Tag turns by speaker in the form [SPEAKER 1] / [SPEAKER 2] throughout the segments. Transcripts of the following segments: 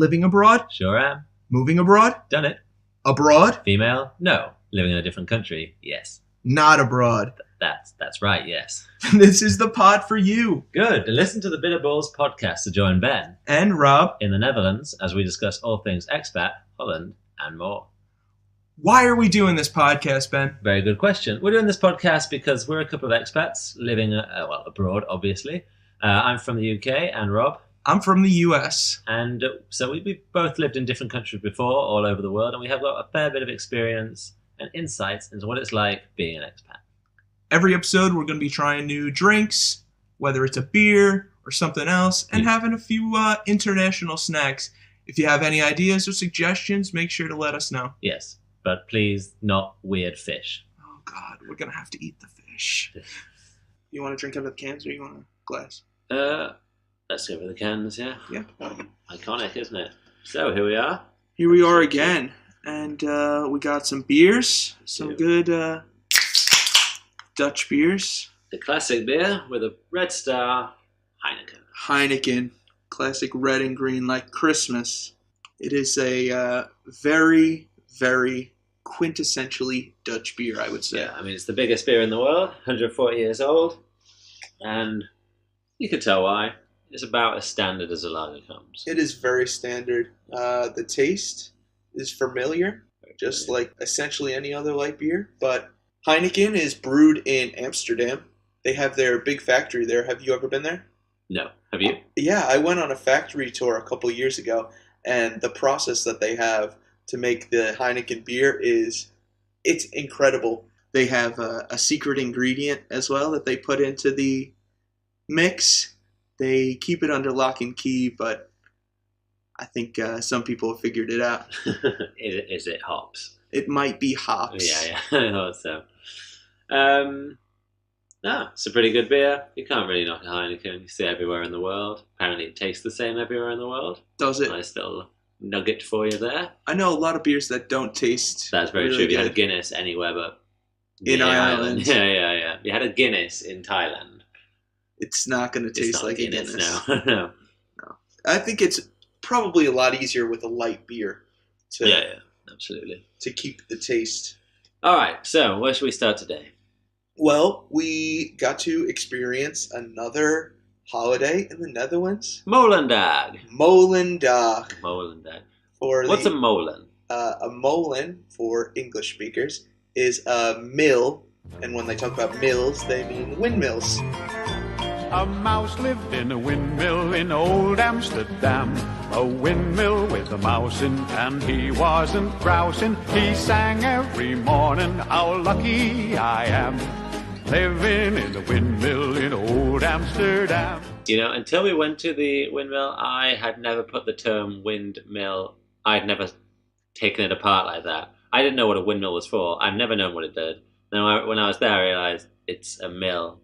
[SPEAKER 1] Living abroad?
[SPEAKER 2] Sure am.
[SPEAKER 1] Moving abroad?
[SPEAKER 2] Done it.
[SPEAKER 1] Abroad?
[SPEAKER 2] Female? No. Living in a different country? Yes.
[SPEAKER 1] Not abroad.
[SPEAKER 2] That's right, yes.
[SPEAKER 1] This is the pod for you.
[SPEAKER 2] Good. Listen to the Bitter Balls podcast to join Ben
[SPEAKER 1] And Rob.
[SPEAKER 2] in the Netherlands as we discuss all things expat, Holland, and more.
[SPEAKER 1] Why are we doing this podcast, Ben?
[SPEAKER 2] Very good question. We're doing this podcast because we're a couple of expats living abroad, obviously. I'm from the UK, and Rob.
[SPEAKER 1] I'm from the US.
[SPEAKER 2] And so we both lived in different countries before, all over the world, and we have got a fair bit of experience and insights into what it's like being an expat.
[SPEAKER 1] Every episode, we're going to be trying new drinks, whether it's a beer or something else, and having a few international snacks. If you have any ideas or suggestions, make sure to let us know.
[SPEAKER 2] Yes, but please not weird fish.
[SPEAKER 1] Oh, God, we're going to have to eat the fish. You want to drink out of the cans or you want a glass?
[SPEAKER 2] Let's go with the cans, yeah?
[SPEAKER 1] Yeah.
[SPEAKER 2] Iconic, isn't it? So, here we are.
[SPEAKER 1] Here we are again. And we got some beers, some good Dutch beers.
[SPEAKER 2] The classic beer with a red star, Heineken.
[SPEAKER 1] Heineken, classic red and green like Christmas. It is a very, very quintessentially Dutch beer, I would say.
[SPEAKER 2] Yeah, I mean, it's the biggest beer in the world, 140 years old, and you can tell why. It's about as standard as a lager comes.
[SPEAKER 1] It is very standard. The taste is familiar, just like essentially any other light beer, but Heineken is brewed in Amsterdam. They have their big factory there. Have you ever been there?
[SPEAKER 2] No. Have you?
[SPEAKER 1] Yeah, I went on a factory tour a couple years ago, and the process that they have to make the Heineken beer it's incredible. They have a secret ingredient as well that they put into the mix. They keep it under lock and key, but I think some people have figured it out.
[SPEAKER 2] Is it hops?
[SPEAKER 1] It might be hops.
[SPEAKER 2] Yeah, I thought so. It's a pretty good beer. You can't really knock a Heineken. You see it everywhere in the world. Apparently it tastes the same everywhere in the world.
[SPEAKER 1] Does it?
[SPEAKER 2] Nice little nugget for you there.
[SPEAKER 1] I know a lot of beers that don't taste.
[SPEAKER 2] That's very
[SPEAKER 1] really
[SPEAKER 2] true. If you
[SPEAKER 1] good.
[SPEAKER 2] had a Guinness anywhere but
[SPEAKER 1] In Ireland.
[SPEAKER 2] Yeah. You had a Guinness in Thailand.
[SPEAKER 1] It's not going to taste like a Guinness.
[SPEAKER 2] No.
[SPEAKER 1] I think it's probably a lot easier with a light beer.
[SPEAKER 2] Yeah, absolutely.
[SPEAKER 1] To keep the taste.
[SPEAKER 2] All right, so where should we start today?
[SPEAKER 1] Well, we got to experience another holiday in the Netherlands.
[SPEAKER 2] Molendag.
[SPEAKER 1] Molendag.
[SPEAKER 2] Molendag.
[SPEAKER 1] What's
[SPEAKER 2] a molen?
[SPEAKER 1] A molen, for English speakers, is a mill. And when they talk about mills, they mean windmills.
[SPEAKER 3] A mouse lived in a windmill in old Amsterdam. A windmill with a mouse in, and he wasn't grousing. He sang every morning, how lucky I am, living in a windmill in old Amsterdam.
[SPEAKER 2] You know, until we went to the windmill, I had never put the term windmill, I'd never taken it apart like that. I didn't know what a windmill was for. I've never known what it did. Then when I was there, I realized it's a mill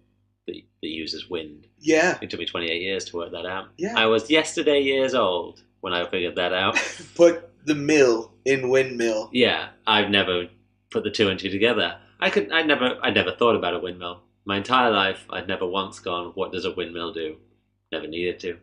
[SPEAKER 2] that uses wind.
[SPEAKER 1] Yeah.
[SPEAKER 2] It took me 28 years to work that out.
[SPEAKER 1] Yeah.
[SPEAKER 2] I was yesterday years old when I figured that out.
[SPEAKER 1] Put the mill in windmill.
[SPEAKER 2] Yeah, I've never put the two and two together. I never thought about a windmill. My entire life, I'd never once gone, what does a windmill do? Never needed to.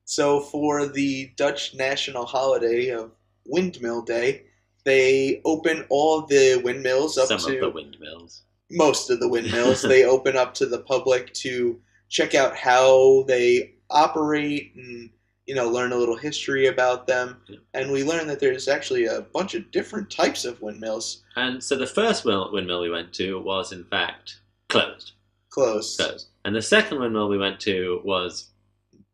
[SPEAKER 1] So for the Dutch national holiday of Windmill Day, they open all the windmills up to...
[SPEAKER 2] Some of the windmills.
[SPEAKER 1] Most of the windmills. They open up to the public to check out how they operate and, learn a little history about them. Yeah. And we learned that there's actually a bunch of different types of windmills.
[SPEAKER 2] And so the first windmill we went to was, in fact, closed.
[SPEAKER 1] Closed.
[SPEAKER 2] And the second windmill we went to was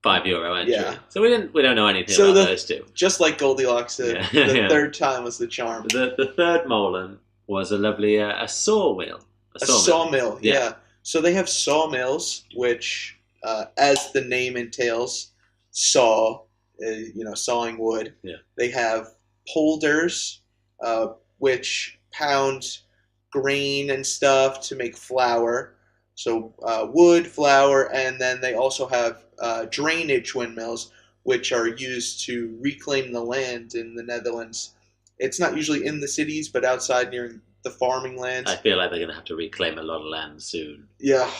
[SPEAKER 2] €5 entry.
[SPEAKER 1] Yeah.
[SPEAKER 2] So we don't know anything about those two.
[SPEAKER 1] Just like Goldilocks, the third time was the charm.
[SPEAKER 2] The third Molen was a lovely a sawmill.
[SPEAKER 1] A sawmill, yeah. So they have sawmills, which, as the name entails, sawing wood.
[SPEAKER 2] Yeah.
[SPEAKER 1] They have polders, which pound grain and stuff to make flour. So wood, flour, and then they also have drainage windmills, which are used to reclaim the land in the Netherlands. It's not usually in the cities, but outside near the farming lands.
[SPEAKER 2] I feel like they're going to have to reclaim a lot of land soon.
[SPEAKER 1] Yeah,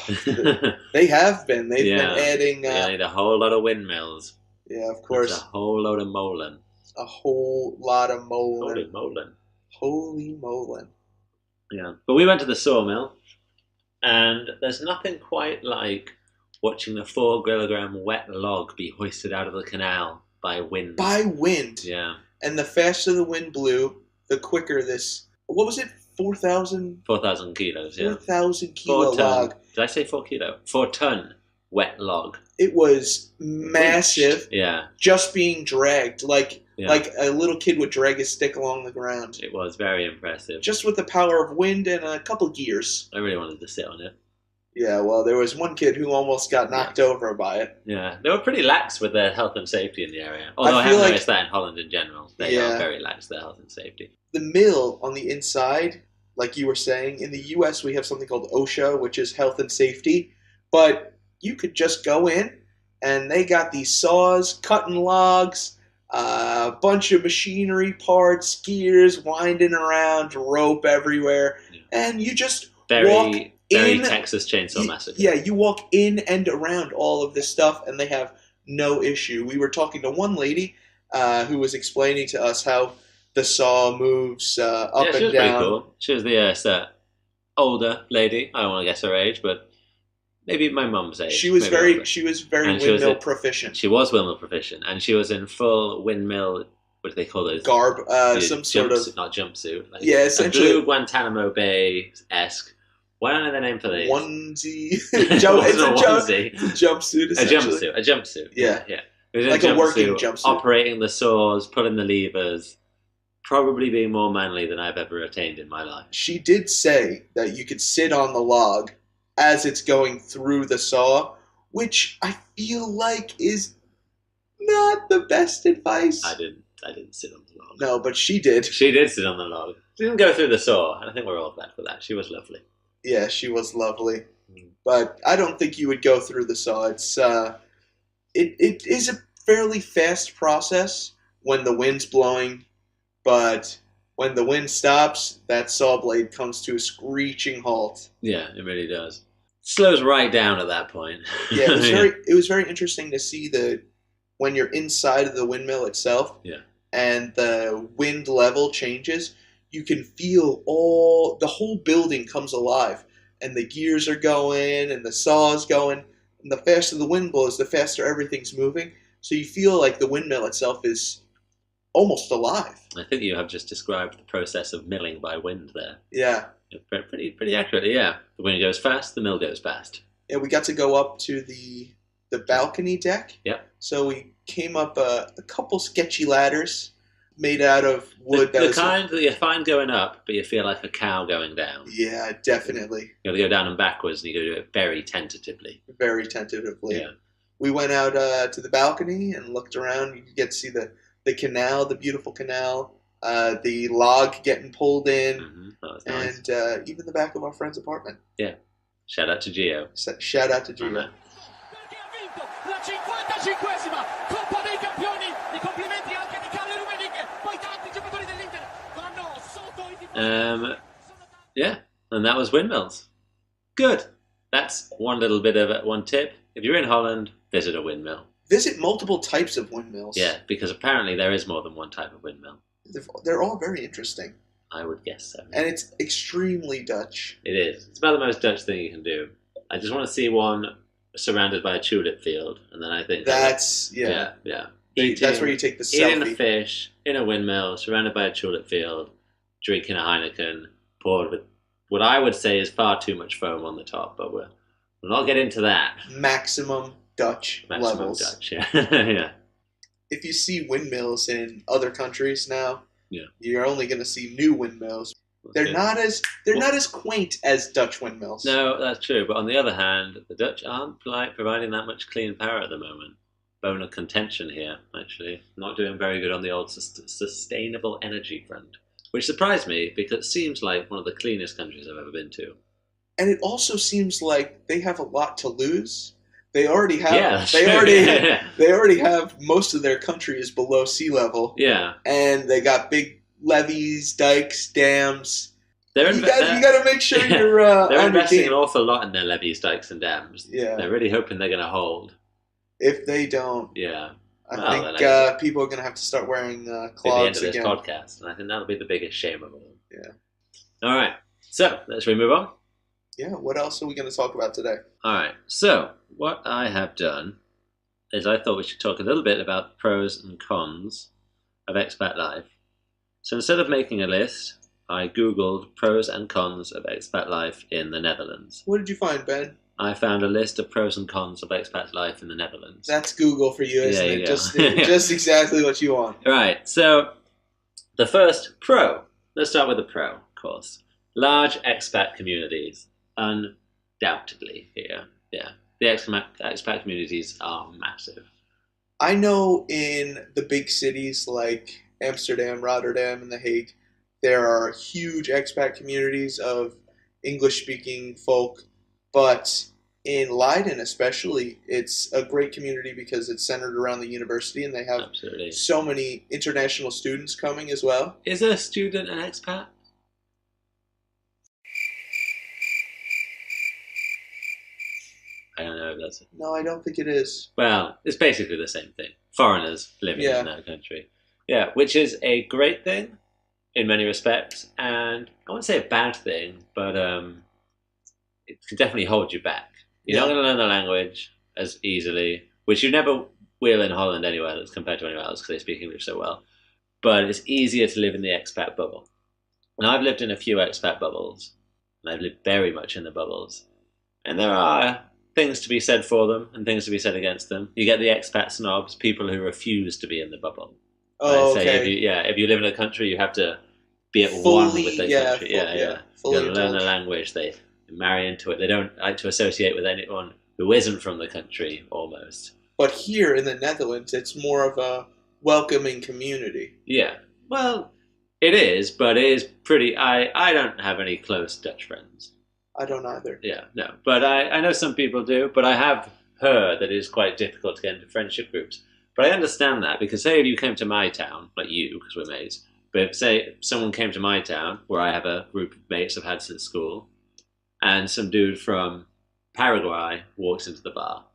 [SPEAKER 1] they have been. They've been adding...
[SPEAKER 2] they need a whole lot of windmills.
[SPEAKER 1] Yeah, of
[SPEAKER 2] It's
[SPEAKER 1] course.
[SPEAKER 2] a whole load of Molen.
[SPEAKER 1] A whole lot of
[SPEAKER 2] Holy
[SPEAKER 1] Molen.
[SPEAKER 2] Molen.
[SPEAKER 1] Holy Molen.
[SPEAKER 2] Yeah. But we went to the sawmill, and there's nothing quite like watching a 4 kilogram wet log be hoisted out of the canal by wind.
[SPEAKER 1] By wind.
[SPEAKER 2] Yeah.
[SPEAKER 1] And the faster the wind blew, the quicker this. What was it? 4,000?
[SPEAKER 2] 4,000 kilos, yeah.
[SPEAKER 1] 4,000 kilo
[SPEAKER 2] 4 ton.
[SPEAKER 1] log.
[SPEAKER 2] Did I say 4 kilo? 4 ton wet log.
[SPEAKER 1] It was massive.
[SPEAKER 2] Yeah.
[SPEAKER 1] Just being dragged. Like
[SPEAKER 2] Yeah.
[SPEAKER 1] like a little kid would drag his stick along the ground.
[SPEAKER 2] It was very impressive.
[SPEAKER 1] Just with the power of wind and a couple gears.
[SPEAKER 2] I really wanted to sit on it.
[SPEAKER 1] Yeah, well, there was one kid who almost got knocked over by it.
[SPEAKER 2] Yeah, they were pretty lax with their health and safety in the area. Although I
[SPEAKER 1] feel
[SPEAKER 2] have
[SPEAKER 1] like-
[SPEAKER 2] noticed that in Holland in general. They
[SPEAKER 1] Yeah.
[SPEAKER 2] are very lax with their health and safety.
[SPEAKER 1] The mill on the inside, like you were saying, in the U.S. we have something called OSHA, which is health and safety. But you could just go in, and they got these saws, cutting logs, a bunch of machinery parts, gears winding around, rope everywhere,
[SPEAKER 2] Yeah.
[SPEAKER 1] and you just
[SPEAKER 2] Very,
[SPEAKER 1] walk
[SPEAKER 2] very
[SPEAKER 1] in.
[SPEAKER 2] Texas Chainsaw Massacre.
[SPEAKER 1] Yeah, you walk in and around all of this stuff, and they have no issue. We were talking to one lady who was explaining to us how the saw moves up
[SPEAKER 2] Yeah, she
[SPEAKER 1] and
[SPEAKER 2] was pretty
[SPEAKER 1] down.
[SPEAKER 2] cool. She was the older lady. I don't want to guess her age, but maybe my mum's age.
[SPEAKER 1] She was
[SPEAKER 2] maybe
[SPEAKER 1] very,
[SPEAKER 2] older.
[SPEAKER 1] she was very
[SPEAKER 2] And she was
[SPEAKER 1] windmill
[SPEAKER 2] a-
[SPEAKER 1] proficient.
[SPEAKER 2] She was windmill proficient, and she was in full windmill. What do they call those?
[SPEAKER 1] Garb,
[SPEAKER 2] Yeah,
[SPEAKER 1] some sort of
[SPEAKER 2] not jumpsuit. Like
[SPEAKER 1] Yeah,
[SPEAKER 2] a
[SPEAKER 1] essentially-
[SPEAKER 2] blue Guantanamo Bay esque. Why don't I know the name for these?
[SPEAKER 1] onesie.
[SPEAKER 2] It
[SPEAKER 1] Jump, it's
[SPEAKER 2] wasn't
[SPEAKER 1] a
[SPEAKER 2] a
[SPEAKER 1] jump,
[SPEAKER 2] onesie.
[SPEAKER 1] it's a jumpsuit.
[SPEAKER 2] A
[SPEAKER 1] Essentially.
[SPEAKER 2] jumpsuit. A jumpsuit.
[SPEAKER 1] Yeah.
[SPEAKER 2] Yeah. It was in
[SPEAKER 1] Like a working jumpsuit.
[SPEAKER 2] operating the saws, pulling the levers, probably being more manly than I've ever attained in my life.
[SPEAKER 1] She did say that you could sit on the log as it's going through the saw, which I feel like is not the best advice.
[SPEAKER 2] I didn't sit on the log.
[SPEAKER 1] No, but she did.
[SPEAKER 2] She did sit on the log. She didn't go through the saw, and I think we're all glad for that. She was lovely.
[SPEAKER 1] Yeah, she was lovely.
[SPEAKER 2] Mm.
[SPEAKER 1] But I don't think you would go through the saw. It's it is a fairly fast process when the wind's blowing, but when the wind stops, that saw blade comes to a screeching halt.
[SPEAKER 2] Yeah, it really does. Slows right down at that point.
[SPEAKER 1] Yeah, it was very interesting to see when you're inside of the windmill itself.
[SPEAKER 2] Yeah.
[SPEAKER 1] And the wind level changes, you can feel the whole building comes alive, and the gears are going, and the saw's going, and the faster the wind blows, the faster everything's moving. So you feel like the windmill itself is almost alive.
[SPEAKER 2] I think you have just described the process of milling by wind there.
[SPEAKER 1] Yeah.
[SPEAKER 2] Pretty accurately, yeah. The wind goes fast, the mill goes fast.
[SPEAKER 1] Yeah, we got to go up to the balcony deck.
[SPEAKER 2] Yep.
[SPEAKER 1] So we came up a couple sketchy ladders made out of wood.
[SPEAKER 2] The kind that you find going up, but you feel like a cow going down.
[SPEAKER 1] Yeah, definitely.
[SPEAKER 2] You got to go down and backwards, and you got to do it very tentatively.
[SPEAKER 1] Very tentatively.
[SPEAKER 2] Yeah.
[SPEAKER 1] We went out to the balcony and looked around. You could get to see the canal, the beautiful canal, the log getting pulled in,
[SPEAKER 2] That was nice.
[SPEAKER 1] and even the back of our friend's apartment.
[SPEAKER 2] Yeah. Shout out to Gio.
[SPEAKER 1] Shout out to
[SPEAKER 2] I
[SPEAKER 1] Gio.
[SPEAKER 2] know.
[SPEAKER 4] Perché ha vinto la 55esima Coppa dei Campioni. I complimenti anche di Carlo Rummenigge. Poi tanti giocatori dell'Inter vanno sotto i tifosi.
[SPEAKER 2] Yeah, and that was Windmills. Good. That's one little bit of one tip. If you're in Holland, visit a windmill.
[SPEAKER 1] Visit multiple types of windmills.
[SPEAKER 2] Yeah, because apparently there is more than one type of windmill.
[SPEAKER 1] They're all very interesting.
[SPEAKER 2] I would guess so.
[SPEAKER 1] And it's extremely Dutch.
[SPEAKER 2] It is. It's about the most Dutch thing you can do. I just want to see one surrounded by a tulip field, and then I think
[SPEAKER 1] That's,
[SPEAKER 2] yeah.
[SPEAKER 1] that's where you take the
[SPEAKER 2] Eating a
[SPEAKER 1] selfie.
[SPEAKER 2] fish in a windmill, surrounded by a tulip field, drinking a Heineken, poured with what I would say is far too much foam on the top, but we'll not get into that.
[SPEAKER 1] Maximum Dutch
[SPEAKER 2] Maximum
[SPEAKER 1] levels.
[SPEAKER 2] Dutch, yeah. Yeah.
[SPEAKER 1] If you see windmills in other countries now,
[SPEAKER 2] Yeah.
[SPEAKER 1] you're only going to see new windmills. They're not as quaint as Dutch windmills.
[SPEAKER 2] No, that's true. But on the other hand, the Dutch aren't providing that much clean power at the moment. Bone of contention here, actually. Not doing very good on the old sustainable energy front. Which surprised me because it seems like one of the cleanest countries I've ever been to.
[SPEAKER 1] And it also seems like they have a lot to lose. They already have.
[SPEAKER 2] Yeah, that's
[SPEAKER 1] they
[SPEAKER 2] true.
[SPEAKER 1] already. They already have most of their country is below sea level,
[SPEAKER 2] Yeah.
[SPEAKER 1] and they got big levees, dikes, dams.
[SPEAKER 2] They're
[SPEAKER 1] You got to make sure you're
[SPEAKER 2] they're
[SPEAKER 1] on your
[SPEAKER 2] investing
[SPEAKER 1] game.
[SPEAKER 2] an awful lot in their levees, dikes, and dams.
[SPEAKER 1] Yeah.
[SPEAKER 2] They're really hoping they're going to hold.
[SPEAKER 1] If they don't,
[SPEAKER 2] Yeah.
[SPEAKER 1] I think people are going to have to start wearing
[SPEAKER 2] At the end
[SPEAKER 1] clogs
[SPEAKER 2] of this
[SPEAKER 1] again.
[SPEAKER 2] podcast, and I think that'll be the biggest shame of all.
[SPEAKER 1] Yeah.
[SPEAKER 2] All right. So let's move on.
[SPEAKER 1] Yeah, what else are we going to talk about today?
[SPEAKER 2] All right. So what I have done is I thought we should talk a little bit about the pros and cons of expat life. So instead of making a list, I Googled pros and cons of expat life in the Netherlands.
[SPEAKER 1] What did you find, Ben?
[SPEAKER 2] I found a list of pros and cons of expat life in the Netherlands.
[SPEAKER 1] That's Google for you, isn't
[SPEAKER 2] Yeah,
[SPEAKER 1] it?
[SPEAKER 2] you go.
[SPEAKER 1] Just exactly what you want.
[SPEAKER 2] Right. So the first pro. Let's start with the pro, of course. Large expat communities, undoubtedly here. Yeah. The expat communities are massive.
[SPEAKER 1] I know in the big cities like Amsterdam, Rotterdam, and The Hague, there are huge expat communities of English-speaking folk, but in Leiden especially, it's a great community because it's centered around the university and they have
[SPEAKER 2] Absolutely.
[SPEAKER 1] so many international students coming as well.
[SPEAKER 2] Is a student an expat? I don't know if that's...
[SPEAKER 1] No, I don't think it is.
[SPEAKER 2] Well, it's basically the same thing. Foreigners living
[SPEAKER 1] Yeah.
[SPEAKER 2] in that country. Yeah, which is a great thing in many respects, and I wouldn't say a bad thing, but it can definitely hold you back. You're not
[SPEAKER 1] Yeah.
[SPEAKER 2] going to learn the language as easily, which you never will in Holland anywhere as compared to anywhere else because they speak English so well. But it's easier to live in the expat bubble. And I've lived in a few expat bubbles, and I've lived very much in the bubbles. And there are things to be said for them and things to be said against them. You get the expat snobs, people who refuse to be in the bubble.
[SPEAKER 1] Oh,
[SPEAKER 2] Say
[SPEAKER 1] okay.
[SPEAKER 2] if you live in a country, you have to be at one
[SPEAKER 1] Fully,
[SPEAKER 2] with the
[SPEAKER 1] yeah,
[SPEAKER 2] country. You
[SPEAKER 1] fully
[SPEAKER 2] got to learn the
[SPEAKER 1] indulge.
[SPEAKER 2] language. They marry into it. They don't like to associate with anyone who isn't from the country, almost.
[SPEAKER 1] But here in the Netherlands, it's more of a welcoming community.
[SPEAKER 2] Yeah. Well, it is, but it is pretty... I don't have any close Dutch friends.
[SPEAKER 1] I don't either.
[SPEAKER 2] Yeah, no. But I know some people do, but I have heard that it is quite difficult to get into friendship groups. But I understand that, because say if you came to my town, like you, because we're mates, but if, say, someone came to my town, where I have a group of mates I've had since school, and some dude from Paraguay walks into the bar,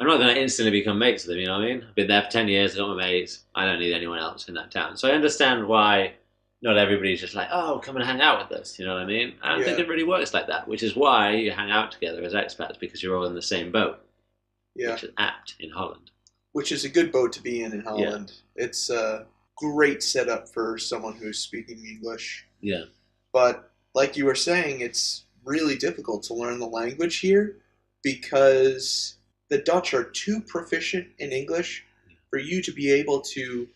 [SPEAKER 2] I'm not going to instantly become mates with them, you know what I mean? I've been there for 10 years, I got my mates, I don't need anyone else in that town. So I understand why not everybody's just like, oh, come and hang out with us, you know what I mean? I don't think it really works like that, which is why you hang out together as expats, because you're all in the same boat,
[SPEAKER 1] Yeah.
[SPEAKER 2] which is apt in Holland.
[SPEAKER 1] Which is a good boat to be in Holland. Yeah. It's a great setup for someone who's speaking English.
[SPEAKER 2] Yeah.
[SPEAKER 1] But like you were saying, it's really difficult to learn the language here because the Dutch are too proficient in English for you to be able to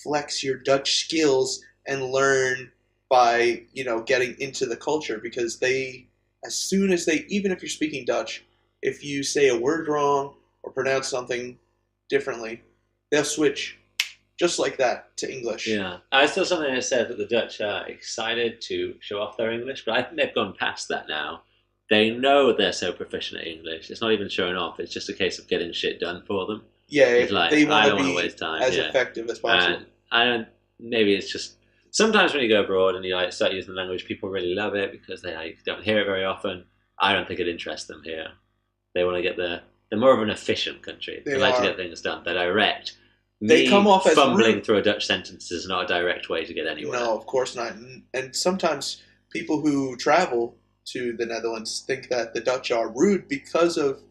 [SPEAKER 1] flex your Dutch skills and learn by, getting into the culture, because as soon as even if you're speaking Dutch, if you say a word wrong or pronounce something differently, they'll switch just like that to English.
[SPEAKER 2] Yeah. It's still something that said that the Dutch are excited to show off their English, but I think they've gone past that now. They know they're so proficient at English. It's not even showing off. It's just a case of getting shit done for them.
[SPEAKER 1] Yeah,
[SPEAKER 2] it's like,
[SPEAKER 1] they
[SPEAKER 2] I
[SPEAKER 1] want
[SPEAKER 2] don't
[SPEAKER 1] to
[SPEAKER 2] want
[SPEAKER 1] be
[SPEAKER 2] to waste time.
[SPEAKER 1] as effective as possible.
[SPEAKER 2] And maybe it's just sometimes when you go abroad and you start using the language, people really love it because they don't hear it very often. I don't think it interests them here. They want to get they're more of an efficient country. They like to get things done. They're direct.
[SPEAKER 1] They come off as
[SPEAKER 2] fumbling through a Dutch sentence is not a direct way to get anywhere.
[SPEAKER 1] No, of course not. And sometimes people who travel to the Netherlands think that the Dutch are rude because of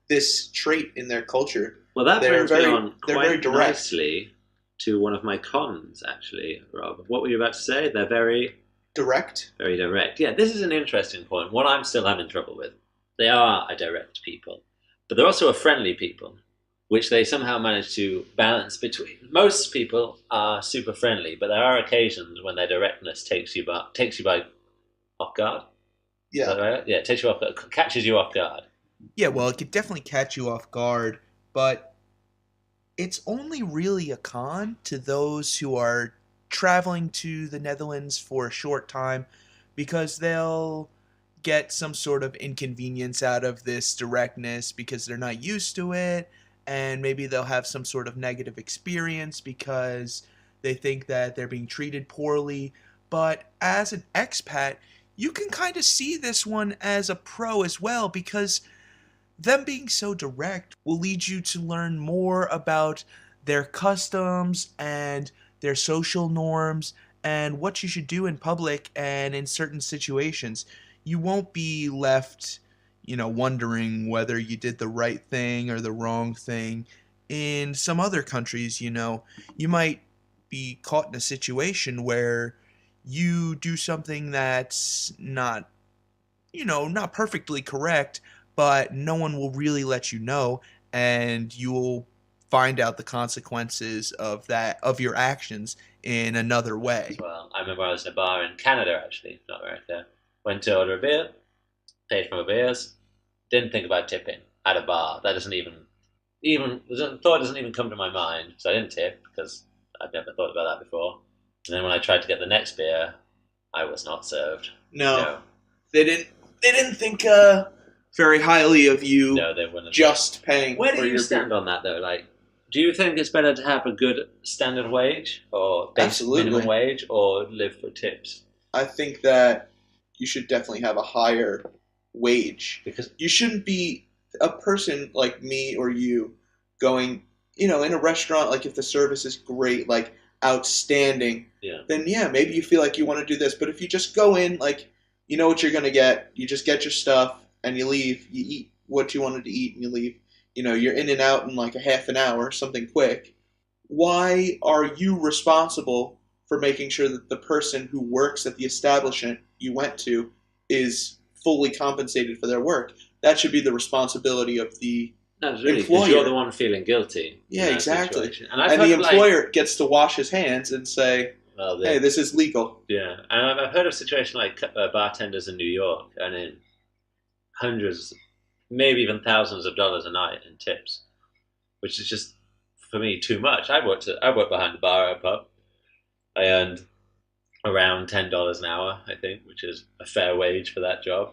[SPEAKER 1] this trait in their culture.
[SPEAKER 2] Well, that brings me on
[SPEAKER 1] very
[SPEAKER 2] quite
[SPEAKER 1] direct.
[SPEAKER 2] nicely to one of my cons, actually, Rob. What were you about to say? They're very...
[SPEAKER 1] Direct?
[SPEAKER 2] Very direct. Yeah, this is an interesting point. What I'm still having trouble with. They are a direct people. But they're also a friendly people, which they somehow manage to balance between. Most people are super friendly, but there are occasions when their directness takes you by off guard.
[SPEAKER 1] Yeah.
[SPEAKER 2] Is that right? Yeah, it takes you off guard, catches you off guard.
[SPEAKER 5] Yeah, well, it could definitely catch you off guard, but it's only really a con to those who are traveling to the Netherlands for a short time, because they'll get some sort of inconvenience out of this directness because they're not used to it, and maybe they'll have some sort of negative experience because they think that they're being treated poorly. But as an expat, you can kind of see this one as a pro as well, because them being so direct will lead you to learn more about their customs and their social norms and what you should do in public and in certain situations. You won't be left, wondering whether you did the right thing or the wrong thing. In some other countries, you might be caught in a situation where you do something that's not perfectly correct, but no one will really let you know, and you will find out the consequences of your actions in another way.
[SPEAKER 2] Well, I remember I was in a bar in Canada, actually, not America. Went to order a beer, paid for my beers, didn't think about tipping at a bar. That doesn't even the thought doesn't even come to my mind. So I didn't tip because I'd never thought about that before. And then when I tried to get the next beer, I was not served.
[SPEAKER 1] No. They didn't think very highly of you.
[SPEAKER 2] No, they wouldn't.
[SPEAKER 1] Just paying.
[SPEAKER 2] Where do you stand on that, though? Like, do you think it's better to have a good standard wage or basic minimum wage, or live for tips?
[SPEAKER 1] I think that you should definitely have a higher wage, because you shouldn't be a person like me or you going, in a restaurant, like if the service is great, like outstanding, then maybe you feel like you want to do this. But if you just go in, like, you know what you're going to get, you just get your stuff and you leave, you eat what you wanted to eat and you leave, you're in and out in like a half an hour, something quick. Why are you responsible for making sure that the person who works at the establishment you went to is fully compensated for their work? That should be the responsibility of the
[SPEAKER 2] really,
[SPEAKER 1] employer.
[SPEAKER 2] You're the one feeling guilty.
[SPEAKER 1] Yeah, exactly.
[SPEAKER 2] And
[SPEAKER 1] the employer gets to wash his hands and say, hey, this is legal.
[SPEAKER 2] Yeah, and I've heard of situations like bartenders in New York earning hundreds, maybe even thousands of dollars a night in tips, which is just, for me, too much. I worked behind the bar at a pub. I earned around $10 an hour, I think, which is a fair wage for that job.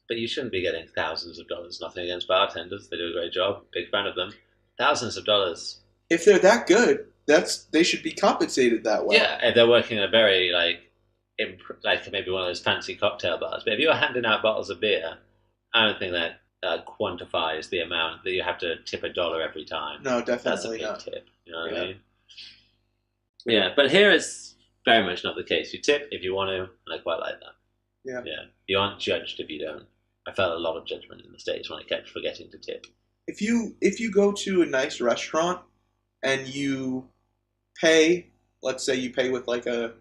[SPEAKER 2] But you shouldn't be getting thousands of dollars. Nothing against bartenders. They do a great job. Big fan of them. Thousands of dollars.
[SPEAKER 1] If they're that good, they should be compensated that way.
[SPEAKER 2] Yeah, if they're working in a very, like maybe one of those fancy cocktail bars. But if you're handing out bottles of beer, I don't think that quantifies the amount that you have to tip $1 every time.
[SPEAKER 1] No, definitely
[SPEAKER 2] That's a big
[SPEAKER 1] not.
[SPEAKER 2] tip. You know what I mean? Yeah, but here it's very much not the case. You tip if you want to, and I quite like that.
[SPEAKER 1] Yeah.
[SPEAKER 2] You aren't judged if you don't. I felt a lot of judgment in the States when I kept forgetting to tip.
[SPEAKER 1] If you go to a nice restaurant and you pay, let's say you pay with like a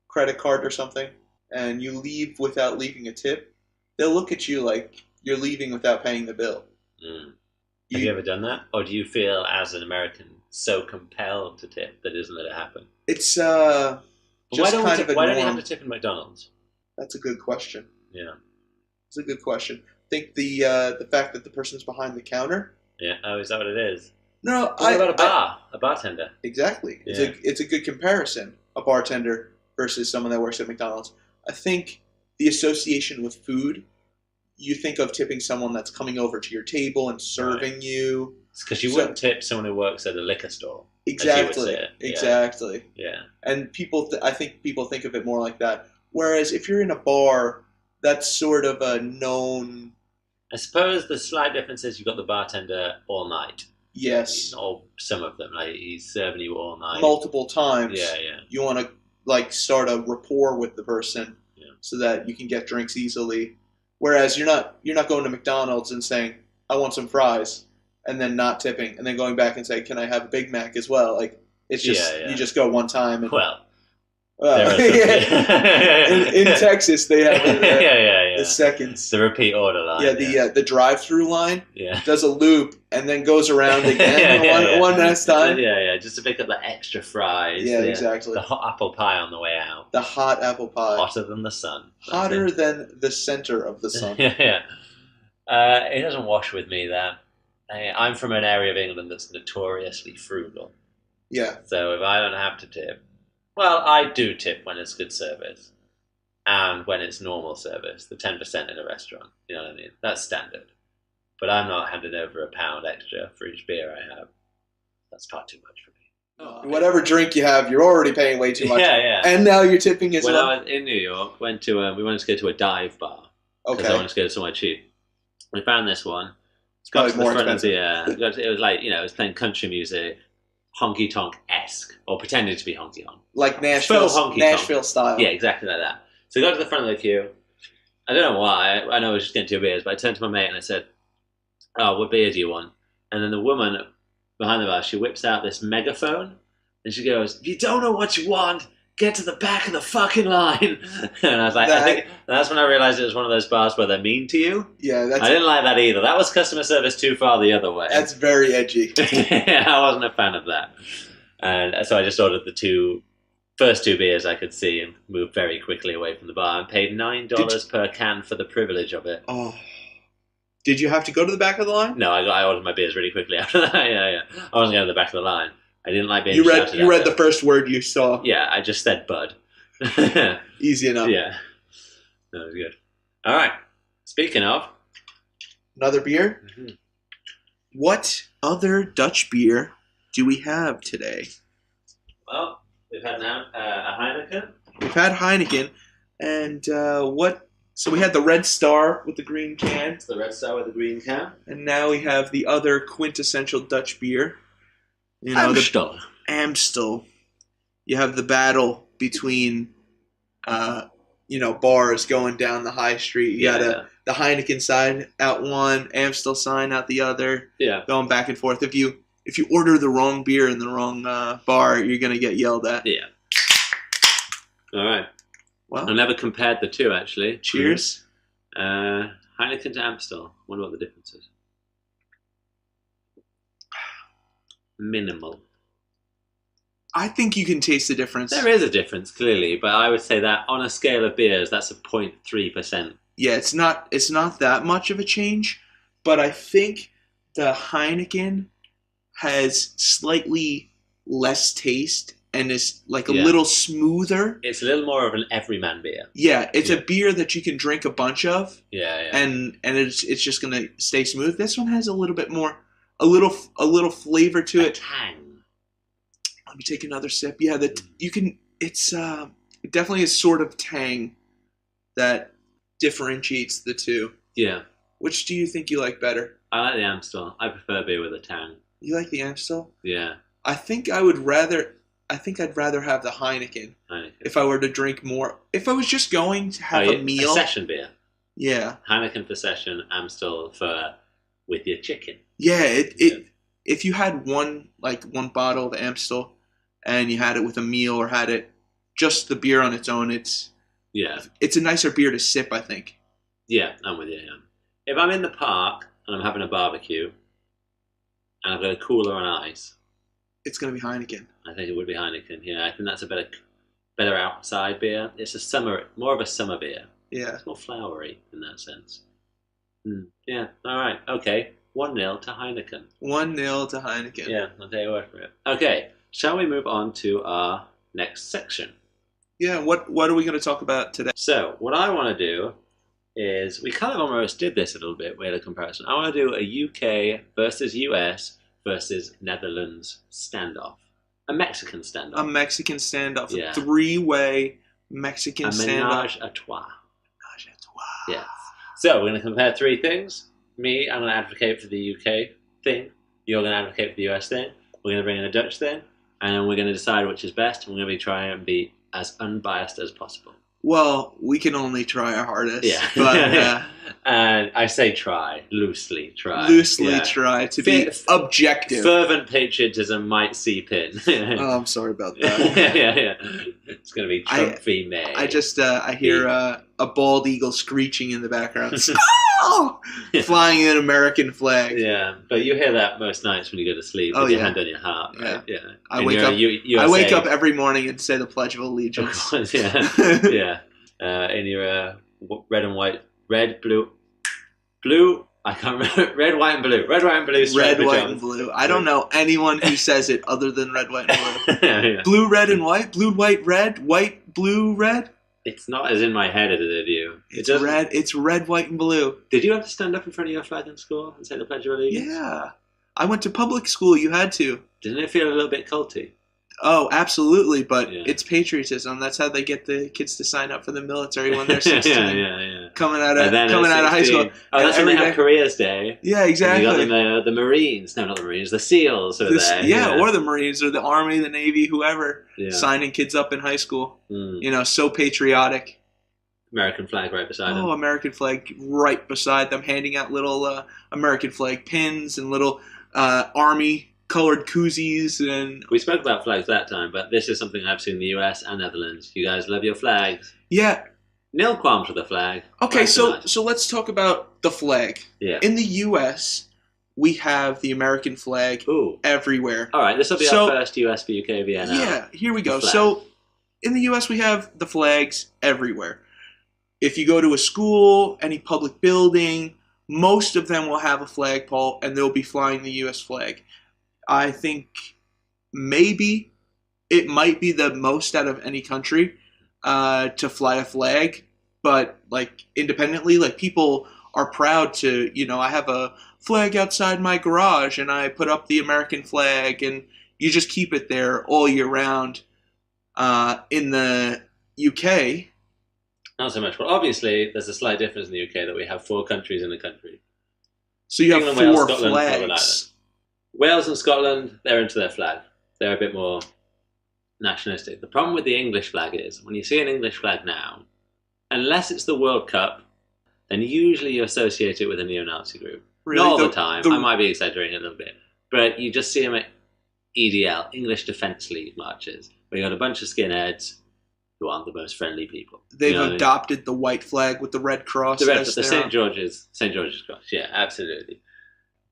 [SPEAKER 1] credit card or something, and you leave without leaving a tip, they'll look at you like you're leaving without paying the bill.
[SPEAKER 2] Have you ever done that? Or do you feel, as an American, so compelled to tip that isn't let it happen?
[SPEAKER 1] It's
[SPEAKER 2] why don't we have to tip in McDonald's?
[SPEAKER 1] That's a good question.
[SPEAKER 2] Yeah.
[SPEAKER 1] It's a good question. I think the fact that the person's behind the counter.
[SPEAKER 2] Yeah. Oh, is that what it is?
[SPEAKER 1] No,
[SPEAKER 2] what about a bartender?
[SPEAKER 1] Exactly.
[SPEAKER 2] Yeah.
[SPEAKER 1] It's a good comparison. A bartender versus someone that works at McDonald's. I think the association with food, you think of tipping someone that's coming over to your table and serving you.
[SPEAKER 2] It's because you wouldn't tip someone who works at a liquor store.
[SPEAKER 1] Exactly.
[SPEAKER 2] Yeah.
[SPEAKER 1] Exactly.
[SPEAKER 2] Yeah.
[SPEAKER 1] And I think people think of it more like that. Whereas if you're in a bar, that's sort of a known.
[SPEAKER 2] I suppose the slight difference is you've got the bartender all night.
[SPEAKER 1] Yes.
[SPEAKER 2] Or some of them, like he's serving you all night.
[SPEAKER 1] Multiple times.
[SPEAKER 2] Yeah.
[SPEAKER 1] You want to start a rapport with the person, so that you can get drinks easily. Whereas you're not going to McDonald's and saying, I want some fries, and then not tipping, and then going back and say, can I have a Big Mac as well? Like, it's just you just go one time. And, in Texas, they have the seconds.
[SPEAKER 2] The repeat order line.
[SPEAKER 1] The drive-through line does a loop and then goes around
[SPEAKER 2] again
[SPEAKER 1] one last time.
[SPEAKER 2] Just to pick up the extra fries.
[SPEAKER 1] Yeah, exactly.
[SPEAKER 2] The hot apple pie on the way out.
[SPEAKER 1] The hot apple pie.
[SPEAKER 2] Hotter than the sun.
[SPEAKER 1] Hotter than the center of the sun.
[SPEAKER 2] It doesn't wash with me, that. I'm from an area of England that's notoriously frugal.
[SPEAKER 1] Yeah.
[SPEAKER 2] So if I don't have to tip, well, I do tip when it's good service and when it's normal service, the 10% in a restaurant. You know what I mean? That's standard. But I'm not handing over £1 extra for each beer I have. That's far too much for me.
[SPEAKER 1] Whatever drink you have, you're already paying way too much.
[SPEAKER 2] Yeah.
[SPEAKER 1] And now you're tipping as well.
[SPEAKER 2] When I was in New York, we wanted to go to a dive bar. Because I wanted to go somewhere cheap. We found this one.
[SPEAKER 1] It's probably more expensive.
[SPEAKER 2] It was like, it was playing country music. honky tonk-esque, or pretended to be honky tonk.
[SPEAKER 1] Like Nashville style.
[SPEAKER 2] Yeah, exactly like that. So I got to the front of the queue. I don't know why. I know I was just getting 2 beers, but I turned to my mate and I said, "Oh, what beer do you want?" And then the woman behind the bar, she whips out this megaphone and she goes, "If you don't know what you want, get to the back of the fucking line." And I was like, I think that's when I realized it was one of those bars where they're mean to you.
[SPEAKER 1] Yeah,
[SPEAKER 2] I didn't like that either. That was customer service too far the other way.
[SPEAKER 1] That's very edgy.
[SPEAKER 2] I wasn't a fan of that. And so I just ordered the first 2 beers I could see and moved very quickly away from the bar and paid $9 per can for the privilege of it.
[SPEAKER 1] Oh. Did you have to go to the back of the line?
[SPEAKER 2] No, I ordered my beers really quickly after that. Yeah. I wasn't going to the back of the line. I didn't like being shouted at.
[SPEAKER 1] You read the first word you saw.
[SPEAKER 2] Yeah, I just said bud.
[SPEAKER 1] Easy enough.
[SPEAKER 2] Yeah. That was good. All right. Speaking of.
[SPEAKER 1] Another beer?
[SPEAKER 2] Mm-hmm.
[SPEAKER 1] What other Dutch beer do we have today?
[SPEAKER 2] Well, we've had now a Heineken.
[SPEAKER 1] We've had Heineken. And So we had the Red Star with the green can.
[SPEAKER 2] It's the Red Star with the green can.
[SPEAKER 1] And now we have the other quintessential Dutch beer. You know,
[SPEAKER 2] Amstel.
[SPEAKER 1] The Amstel. You have the battle between, bars going down the high street. You got the Heineken side out one, Amstel sign out the other.
[SPEAKER 2] Yeah.
[SPEAKER 1] Going back and forth. If you order the wrong beer in the wrong bar, you're gonna get yelled at.
[SPEAKER 2] Yeah. All right.
[SPEAKER 1] Well,
[SPEAKER 2] I never compared the two actually.
[SPEAKER 1] Cheers.
[SPEAKER 2] Heineken to Amstel. Wonder what the difference is. Minimal.
[SPEAKER 1] I think you can taste the difference.
[SPEAKER 2] There is a difference, clearly, but I would say that on a scale of beers, that's a 0.3%.
[SPEAKER 1] Yeah, it's not that much of a change, but I think the Heineken has slightly less taste and is like a little smoother.
[SPEAKER 2] It's a little more of an everyman beer.
[SPEAKER 1] Yeah, it's a beer that you can drink a bunch of.
[SPEAKER 2] Yeah.
[SPEAKER 1] And it's just gonna stay smooth. This one has a little bit more, a little flavor to it.
[SPEAKER 2] Tang.
[SPEAKER 1] Let me take another sip. Yeah, it's definitely a sort of tang that differentiates the two.
[SPEAKER 2] Yeah.
[SPEAKER 1] Which do you think you like better?
[SPEAKER 2] I like the Amstel. I prefer beer with a tang.
[SPEAKER 1] You like the Amstel?
[SPEAKER 2] Yeah.
[SPEAKER 1] I think I'd rather have the Heineken if I were to drink more. If I was just going to have a meal.
[SPEAKER 2] A session beer.
[SPEAKER 1] Yeah.
[SPEAKER 2] Heineken for session, Amstel for with your chicken.
[SPEAKER 1] Yeah, if you had one bottle of Amstel and you had it with a meal or had it just the beer on its own, it's a nicer beer to sip, I think.
[SPEAKER 2] Yeah, I'm with you. Yeah. If I'm in the park and I'm having a barbecue and I've got a cooler on ice,
[SPEAKER 1] it's going to be Heineken.
[SPEAKER 2] I think it would be Heineken. Yeah, I think that's a better outside beer. It's more of a summer beer.
[SPEAKER 1] Yeah,
[SPEAKER 2] it's more flowery in that sense. Yeah. All right. Okay. 1-0 to Heineken.
[SPEAKER 1] 1-0 to Heineken.
[SPEAKER 2] Yeah, I'll take your word for it. Okay. Shall we move on to our next section?
[SPEAKER 1] Yeah. What are we going to talk about today?
[SPEAKER 2] So what I want to do is we kind of almost did this a little bit. We had a comparison. I want to do a UK versus US versus Netherlands standoff. A Mexican standoff.
[SPEAKER 1] A Mexican standoff.
[SPEAKER 2] Yeah.
[SPEAKER 1] A 3-way Mexican standoff.
[SPEAKER 2] Menage a trois. Menage a trois. Yes. So we're going to compare 3 things. Me, I'm going to advocate for the UK thing. You're going to advocate for the US thing. We're going to bring in a Dutch thing. And then we're going to decide which is best. And we're going to try and be as unbiased as possible.
[SPEAKER 1] Well, we can only try our hardest.
[SPEAKER 2] Yeah.
[SPEAKER 1] But,
[SPEAKER 2] and I say try, loosely try.
[SPEAKER 1] Try to be objective.
[SPEAKER 2] Fervent patriotism might seep in.
[SPEAKER 1] Oh, I'm sorry about that.
[SPEAKER 2] yeah. It's going to be Trump v. May.
[SPEAKER 1] I just, I hear a bald eagle screeching in the background. Flying an American flag.
[SPEAKER 2] Yeah, but you hear that most nights when you go to sleep with your hand on your heart, right? Yeah.
[SPEAKER 1] I wake up every morning and say the Pledge of Allegiance.
[SPEAKER 2] Of course, yeah. In your red, blue. I can't remember. Red, white, and blue. Red, white, and blue.
[SPEAKER 1] Red, white, and blue. I don't know anyone who says it other than red, white, and blue.
[SPEAKER 2] Yeah.
[SPEAKER 1] Blue, red, and white. Blue, white, red. White, blue, red.
[SPEAKER 2] It's not as in my head as it you.
[SPEAKER 1] It's red. It's red, white, and blue.
[SPEAKER 2] Did you have to stand up in front of your flag in school and say the Pledge of Allegiance?
[SPEAKER 1] Yeah. I went to public school. You had to.
[SPEAKER 2] Didn't it feel a little bit culty?
[SPEAKER 1] Oh, absolutely, but
[SPEAKER 2] Yeah.
[SPEAKER 1] it's patriotism. That's how they get the kids to sign up for the military when they're 16.
[SPEAKER 2] yeah.
[SPEAKER 1] Coming out
[SPEAKER 2] And then
[SPEAKER 1] of
[SPEAKER 2] at
[SPEAKER 1] high
[SPEAKER 2] 16,
[SPEAKER 1] school.
[SPEAKER 2] Oh, that's when
[SPEAKER 1] every
[SPEAKER 2] they have
[SPEAKER 1] day-
[SPEAKER 2] careers day.
[SPEAKER 1] Yeah,
[SPEAKER 2] And
[SPEAKER 1] exactly.
[SPEAKER 2] you got the Marines. No, not the Marines. The SEAls are there.
[SPEAKER 1] Yeah, or the Marines or the Army, the Navy, whoever,
[SPEAKER 2] Yeah.
[SPEAKER 1] signing kids up in high school.
[SPEAKER 2] Mm.
[SPEAKER 1] You know, so patriotic.
[SPEAKER 2] American flag right beside them.
[SPEAKER 1] Oh, American flag right beside them, handing out little American flag pins and little Army colored koozies. And
[SPEAKER 2] We spoke about flags that time, but this is something I've seen in the US and Netherlands. You guys love your flags.
[SPEAKER 1] yeah.
[SPEAKER 2] Nil qualms with the flag.
[SPEAKER 1] Okay,
[SPEAKER 2] Not
[SPEAKER 1] so
[SPEAKER 2] much.
[SPEAKER 1] so let's talk about the flag.
[SPEAKER 2] Yeah.
[SPEAKER 1] In the U.S., we have the American flag
[SPEAKER 2] Ooh.
[SPEAKER 1] everywhere.
[SPEAKER 2] All right, this will be
[SPEAKER 1] So-
[SPEAKER 2] our first US v UK VNL.
[SPEAKER 1] Yeah, here we go.
[SPEAKER 2] The flag.
[SPEAKER 1] So in the U.S., we have the flags everywhere. If you go to a school, any public building, most of them will have a flagpole, and they'll be flying the U.S. flag. I think maybe it might be the most out of any country to fly a flag, but like independently, like people are proud to, you know, I have a flag outside my garage and I put up the American flag, and you just keep it there all year round. In the UK,
[SPEAKER 2] Not so much. Well, obviously, there's a slight difference in the UK that we have 4 countries in the country.
[SPEAKER 1] so you have
[SPEAKER 2] England, Wales,
[SPEAKER 1] 4
[SPEAKER 2] Scotland, Northern Ireland.
[SPEAKER 1] flags.
[SPEAKER 2] Wales and Scotland, they're into their flag. They're a bit more nationalistic. The problem with the English flag is, when you see an English flag now, unless it's the World Cup, then usually you associate it with a neo-Nazi group.
[SPEAKER 1] Really,
[SPEAKER 2] Not all the time.
[SPEAKER 1] the-
[SPEAKER 2] I might be exaggerating a little bit. But you just see them at EDL, English Defence League marches, where you got a bunch of skinheads who aren't the most friendly people.
[SPEAKER 1] They've
[SPEAKER 2] You know what I mean?
[SPEAKER 1] adopted the white flag with the red cross.
[SPEAKER 2] The, red,
[SPEAKER 1] as
[SPEAKER 2] the
[SPEAKER 1] their
[SPEAKER 2] St.
[SPEAKER 1] own.
[SPEAKER 2] George's Cross, yeah, absolutely.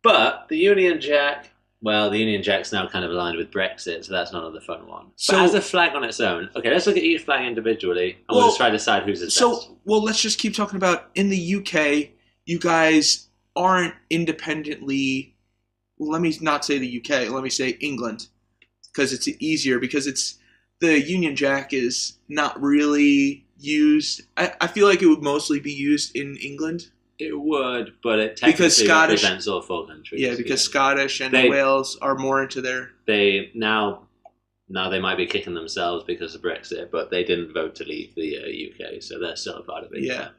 [SPEAKER 2] But the Union Jack, well, the Union Jack's now kind of aligned with Brexit, so that's not another fun one.
[SPEAKER 1] So-
[SPEAKER 2] But as a flag on its own, okay, let's look at each flag individually, and we'll
[SPEAKER 1] Well,
[SPEAKER 2] just try to decide whose is best.
[SPEAKER 1] So, well, let's just keep talking about in the UK. You guys aren't independently. Well, let me not say the UK. Let me say England, because it's easier. Because it's the Union Jack is not really used. I feel like it would mostly be used in England.
[SPEAKER 2] It would, but it technically
[SPEAKER 1] Because Scottish-
[SPEAKER 2] represents all 4 countries.
[SPEAKER 1] Yeah, because Scottish and
[SPEAKER 2] They-
[SPEAKER 1] Wales are more into their.
[SPEAKER 2] They now they might be kicking themselves because of Brexit, but they didn't vote to leave the UK, so they're still a part of it.
[SPEAKER 1] Yeah.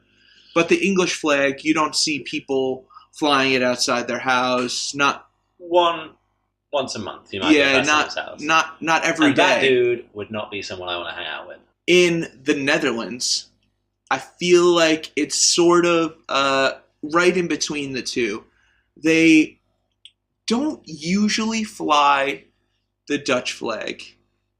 [SPEAKER 1] But the English flag, you don't see people flying it outside their house. Not
[SPEAKER 2] Once a month, you might get that someone's house.
[SPEAKER 1] not every
[SPEAKER 2] And that
[SPEAKER 1] day.
[SPEAKER 2] dude would not be someone I want to hang out with.
[SPEAKER 1] In the Netherlands, I feel like it's sort of right in between the two. They don't usually fly the Dutch flag,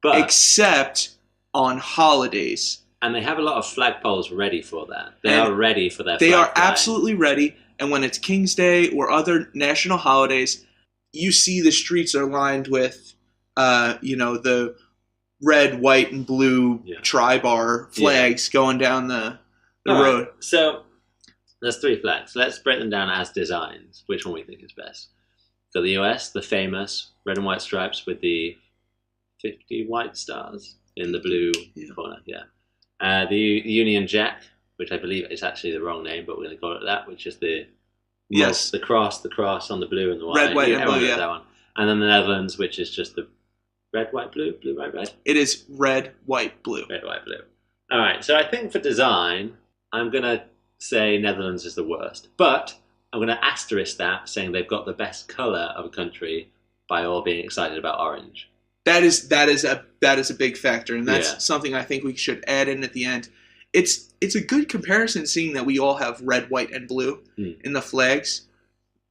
[SPEAKER 2] But
[SPEAKER 1] except on holidays.
[SPEAKER 2] and they have a lot of flagpoles ready for that. They
[SPEAKER 1] And
[SPEAKER 2] are ready for their
[SPEAKER 1] They
[SPEAKER 2] flag
[SPEAKER 1] are
[SPEAKER 2] flying.
[SPEAKER 1] absolutely ready. And when it's King's Day or other national holidays, you see the streets are lined with, the red, white, and blue
[SPEAKER 2] Yeah.
[SPEAKER 1] tri-bar flags going down the
[SPEAKER 2] All right,
[SPEAKER 1] road.
[SPEAKER 2] So there's 3 flags. Let's break them down as designs. Which one we think is best? Got the US, the famous red and white stripes with the 50 white stars in the blue corner. Yeah. The Union Jack, which I believe is actually the wrong name, but we're going to call it that, which is the
[SPEAKER 1] Yes.
[SPEAKER 2] the cross on the blue and the white.
[SPEAKER 1] Red, white, and
[SPEAKER 2] Everyone
[SPEAKER 1] blue,
[SPEAKER 2] knows
[SPEAKER 1] yeah.
[SPEAKER 2] that one. And then the Netherlands, which is just the red, white, blue, blue, white, red.
[SPEAKER 1] It is red, white, blue.
[SPEAKER 2] Red, white, blue. All right, so I think for design, I'm going to say Netherlands is the worst. But I'm going to asterisk that, saying they've got the best colour of a country by all being excited about orange.
[SPEAKER 1] That is a big factor, and that's
[SPEAKER 2] Yeah.
[SPEAKER 1] something I think we should add in at the end. It's a good comparison, seeing that we all have red, white, and blue in the flags.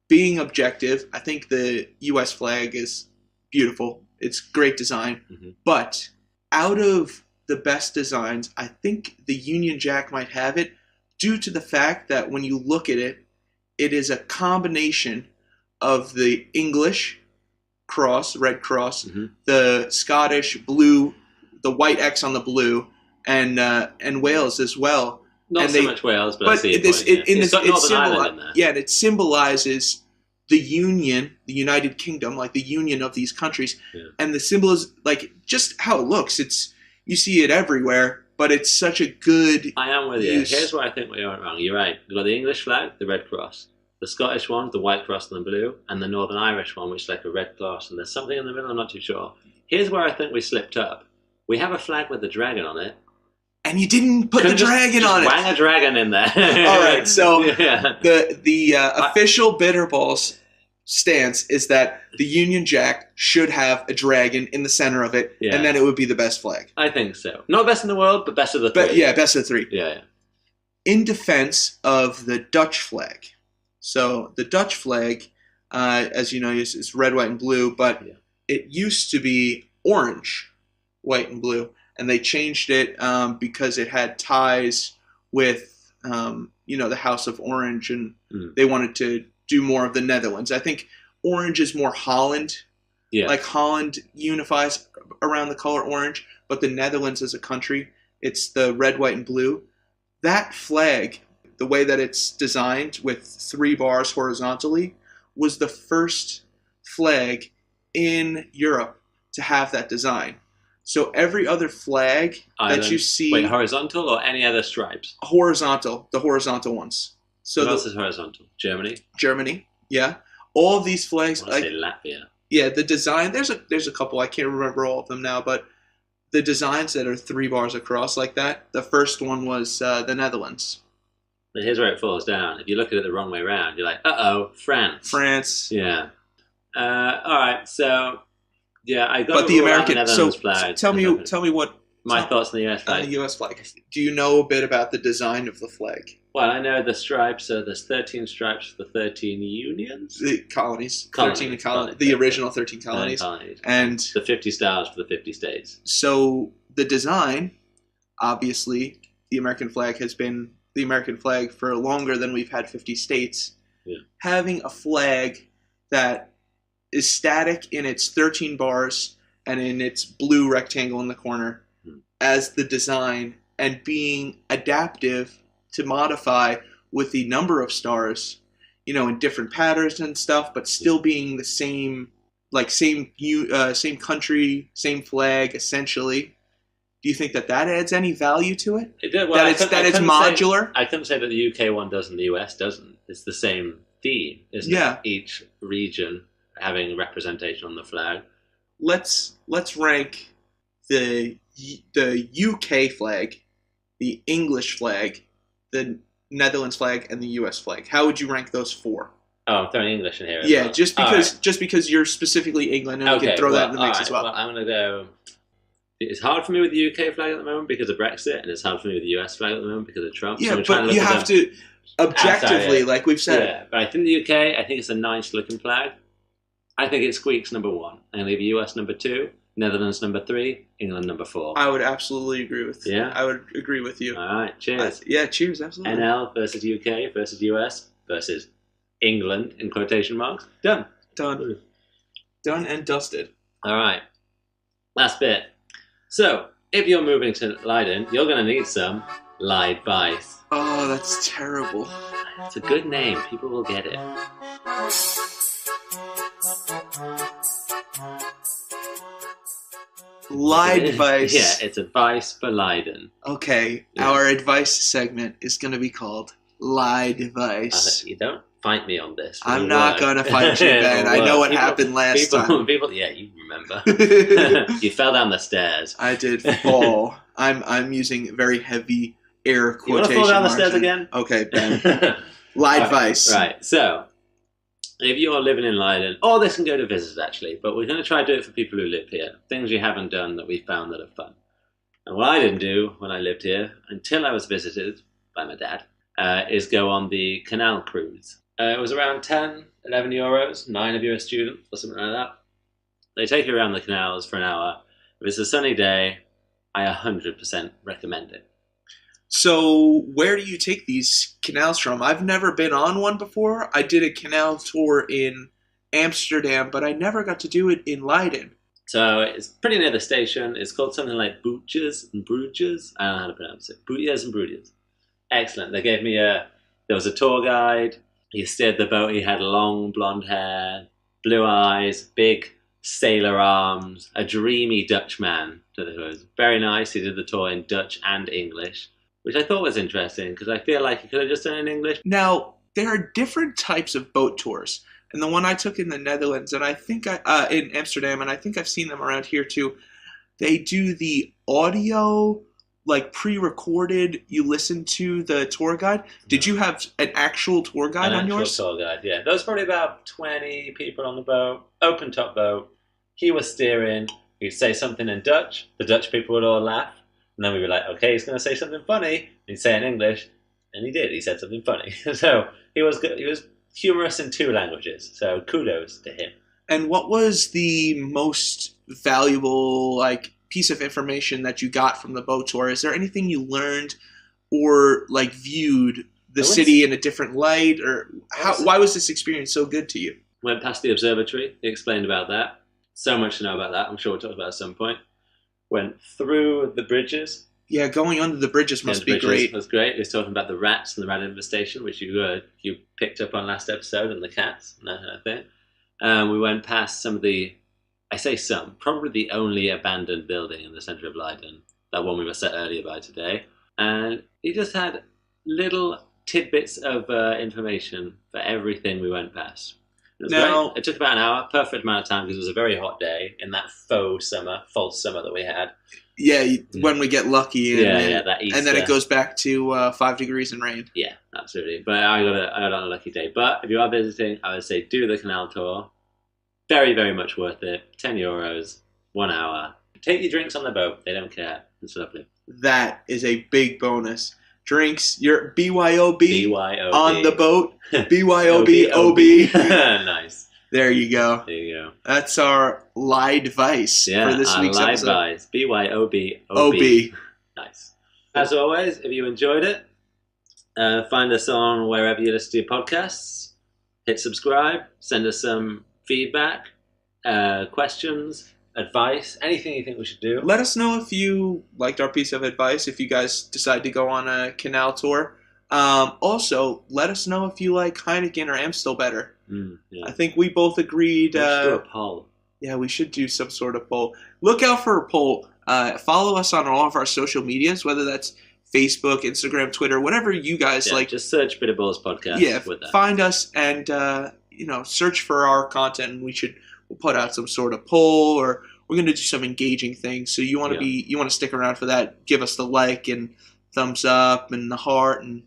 [SPEAKER 1] Being objective, I think the U.S. flag is beautiful. It's great design, but out of the best designs, I think the Union Jack might have it, due to the fact that when you look at it, it is a combination of the English cross, red cross, the Scottish blue, the white X on the blue, and Wales as well.
[SPEAKER 2] Not
[SPEAKER 1] And
[SPEAKER 2] so
[SPEAKER 1] they-
[SPEAKER 2] much Wales, but I see your
[SPEAKER 1] this,
[SPEAKER 2] point, yeah.
[SPEAKER 1] in
[SPEAKER 2] It's
[SPEAKER 1] this,
[SPEAKER 2] got
[SPEAKER 1] it
[SPEAKER 2] Northern Ireland in there.
[SPEAKER 1] yeah, and it symbolizes the union, the United Kingdom, like the union of these countries, and the symbol is like just how it looks. You see it everywhere, but it's such a good.
[SPEAKER 2] I am with you.
[SPEAKER 1] use.
[SPEAKER 2] Here's where I think we are wrong. You're right. You've got the English flag, the red cross. The Scottish one, the white cross and the blue. And the Northern Irish one, which is like a red cross. And there's something in the middle, I'm not too sure. Here's where I think we slipped up. We have a flag with a dragon on it.
[SPEAKER 5] And you didn't put the dragon on it.
[SPEAKER 2] Wang a dragon in there.
[SPEAKER 5] All right, so
[SPEAKER 2] yeah.
[SPEAKER 5] the official Bitterballs stance is that the Union Jack should have a dragon in the center of it, and then it would be the best flag.
[SPEAKER 2] I think so. Not best in the world, but best of the three.
[SPEAKER 5] Yeah, best of the three.
[SPEAKER 2] Yeah.
[SPEAKER 5] In defense of the Dutch flag. So the Dutch flag, as you know, is red, white, and blue, but it used to be orange, white, and blue. And they changed it because it had ties with, the House of Orange, and they wanted to do more of the Netherlands. I think orange is more Holland. Yeah. Like Holland unifies around the color orange, but the Netherlands as a country, it's the red, white, and blue. That flag, the way that it's designed with 3 bars horizontally, was the first flag in Europe to have that design. So every other flag that you see...
[SPEAKER 2] Wait, horizontal or any other stripes?
[SPEAKER 5] Horizontal. The horizontal ones. So
[SPEAKER 2] what else is horizontal? Germany,
[SPEAKER 5] yeah. All of these flags...
[SPEAKER 2] I want to say Latvia.
[SPEAKER 5] Yeah, the design... There's a couple. I can't remember all of them now, but the designs that are 3 bars across like that, the first one was the Netherlands.
[SPEAKER 2] But here's where it falls down. If you look at it the wrong way around, you're like, uh-oh, France. Yeah. All right, so... Yeah, I got.
[SPEAKER 5] But the American. So
[SPEAKER 2] flag.
[SPEAKER 5] tell me what
[SPEAKER 2] my thoughts on the US flag.
[SPEAKER 5] On the US flag. Do you know a bit about the design of the flag?
[SPEAKER 2] Well, I know the stripes. So there's 13 stripes for the 13 unions.
[SPEAKER 5] The colonies. 13 colonies. The original 13 colonies. And
[SPEAKER 2] the 50 stars for the 50 states.
[SPEAKER 5] So the design, obviously, the American flag has been the American flag for longer than we've had 50 states.
[SPEAKER 2] Yeah.
[SPEAKER 5] Having a flag that is static in its 13 bars and in its blue rectangle in the corner as the design, and being adaptive to modify with the number of stars, in different patterns and stuff, but still being the same country, same flag, essentially. Do you think that adds any value to it?
[SPEAKER 2] It did. Well,
[SPEAKER 5] that it's modular?
[SPEAKER 2] I couldn't say that the UK one does and the US doesn't. It's the same theme, isn't it? Each region having representation on the flag.
[SPEAKER 5] Let's rank the UK flag, the English flag, the Netherlands flag, and the US flag. How would you rank those 4?
[SPEAKER 2] Oh, I'm throwing English in here.
[SPEAKER 5] Yeah, well. just because you're specifically England, and we can throw that in the mix as well.
[SPEAKER 2] Well, I'm gonna go. It's hard for me with the UK flag at the moment because of Brexit, and it's hard for me with the US flag at the moment because of Trump.
[SPEAKER 5] Yeah, so but you have to objectively, like we've said.
[SPEAKER 2] Yeah, but I think the UK, I think it's a nice looking flag. I think it squeaks number 1. I'm going to leave US number 2, Netherlands number 3, England number 4.
[SPEAKER 5] I would absolutely agree with you.
[SPEAKER 2] Yeah?
[SPEAKER 5] I would agree with you.
[SPEAKER 2] All right, cheers.
[SPEAKER 5] Yeah, cheers, absolutely.
[SPEAKER 2] NL versus UK versus US versus England, in quotation marks. Done.
[SPEAKER 5] Done and dusted.
[SPEAKER 2] All right. Last bit. So, if you're moving to Leiden, you're going to need some Leidwijs.
[SPEAKER 5] Oh, that's terrible.
[SPEAKER 2] It's a good name. People will get it.
[SPEAKER 5] Leidwijs.
[SPEAKER 2] Yeah, it's advice for Leiden.
[SPEAKER 5] Okay, our advice segment is going to be called Leidwijs.
[SPEAKER 2] You don't fight me on this.
[SPEAKER 5] I'm not going to fight you, Ben. I know what happened last time.
[SPEAKER 2] Yeah, you remember. You fell down the stairs.
[SPEAKER 5] I did fall. I'm using very heavy air quotation.
[SPEAKER 2] You want to fall down the stairs again?
[SPEAKER 5] Okay, Ben. Leidwijs.
[SPEAKER 2] Right, so if you're living in Leiden, or this can go to visitors actually, but we're going to try to do it for people who live here. Things you haven't done that we found that are fun. And what I didn't do when I lived here, until I was visited by my dad, is go on the Canal Cruise. It was around 10, 11 euros, 9 if you're a student, or something like that. They take you around the canals for an hour. If it's a sunny day, I 100% recommend it.
[SPEAKER 5] So where do you take these canals from? I've never been on one before. I did a canal tour in Amsterdam, but I never got to do it in Leiden.
[SPEAKER 2] So it's pretty near the station. It's called something like Bootjes and Bruges. I don't know how to pronounce it. Bootjes and Bruges. Excellent. They gave me there was a tour guide. He steered the boat. He had long blonde hair, blue eyes, big sailor arms, a dreamy Dutch man. So it was very nice. He did the tour in Dutch and English, which I thought was interesting because I feel like he could have just done it in English.
[SPEAKER 5] Now, there are different types of boat tours. and the one I took in the Netherlands, and I think in Amsterdam, and I think I've seen them around here too. They do the audio, like pre-recorded. You listen to the tour guide. Did you have an actual tour guide on yours?
[SPEAKER 2] Tour guide, yeah. There was probably about 20 people on the boat, open top boat. He was steering. He'd say something in Dutch. The Dutch people would all laugh. And then we'd be like, okay, he's going to say something funny. He'd say it in English. And he did. He said something funny. So he was good. He was humorous in 2 languages. So kudos to him.
[SPEAKER 5] And what was the most valuable piece of information that you got from the boat tour? Is there anything you learned or viewed the city in a different light, or why was this experience so good to you?
[SPEAKER 2] Went past the observatory. He explained about that. So much to know about that. I'm sure we'll talk about it at some point. Went through the bridges.
[SPEAKER 5] Yeah, going under the bridges must be great.
[SPEAKER 2] It was great. He was talking about the rats and the rat infestation, which you picked up on last episode, and the cats and that kind of thing. We went past some of the, I say some, probably the only abandoned building in the centre of Leiden, that one we were set earlier by today. And he just had little tidbits of information for everything we went past. It was great. It took about an hour, perfect amount of time, because it was a very hot day in that false summer that we had.
[SPEAKER 5] Yeah, when we get lucky.
[SPEAKER 2] That Easter.
[SPEAKER 5] And then it goes back to 5 degrees and rain.
[SPEAKER 2] Yeah, absolutely. But I got on a lucky day. But if you are visiting, I would say do the canal tour. Very, very much worth it. €10, 1 hour. Take your drinks on the boat. They don't care. It's lovely.
[SPEAKER 5] That is a big bonus. Drinks, your BYOB on the boat. BYOB.
[SPEAKER 2] Nice.
[SPEAKER 5] There you go.
[SPEAKER 2] There you go.
[SPEAKER 5] That's our lie advice for this week's episode.
[SPEAKER 2] Advice. BYOB. Nice. As always, if you enjoyed it, find us on wherever you listen to your podcasts. Hit subscribe. Send us some feedback, questions, advice, anything you think we should do.
[SPEAKER 5] Let us know if you liked our piece of advice, if you guys decide to go on a canal tour. Also, let us know if you like Heineken or Amstel better.
[SPEAKER 2] Yeah.
[SPEAKER 5] I think we both agreed.
[SPEAKER 2] We should do a poll.
[SPEAKER 5] Yeah, we should do some sort of poll. Look out for a poll. Follow us on all of our social medias, whether that's Facebook, Instagram, Twitter, whatever you guys like.
[SPEAKER 2] Just search Bitter Balls Podcast.
[SPEAKER 5] Yeah,
[SPEAKER 2] with that.
[SPEAKER 5] Find us and search for our content, and we'll put out some sort of poll, or we're going to do some engaging things. So you want to stick around for that. Give us the like and thumbs up and the heart, and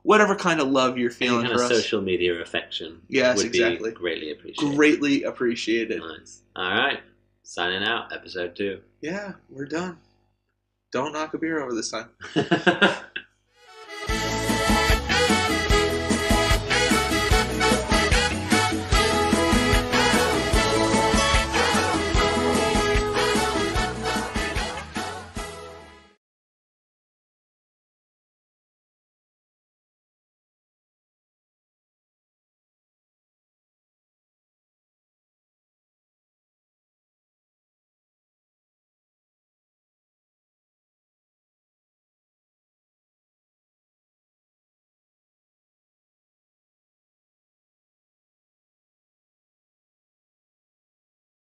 [SPEAKER 5] whatever kind of love you're feeling
[SPEAKER 2] for us.
[SPEAKER 5] Social
[SPEAKER 2] media affection.
[SPEAKER 5] Yes,
[SPEAKER 2] would
[SPEAKER 5] exactly.
[SPEAKER 2] Be greatly appreciated.
[SPEAKER 5] Greatly appreciated.
[SPEAKER 2] Nice. All right. Signing out. Episode 2.
[SPEAKER 5] Yeah, we're done. Don't knock a beer over this time.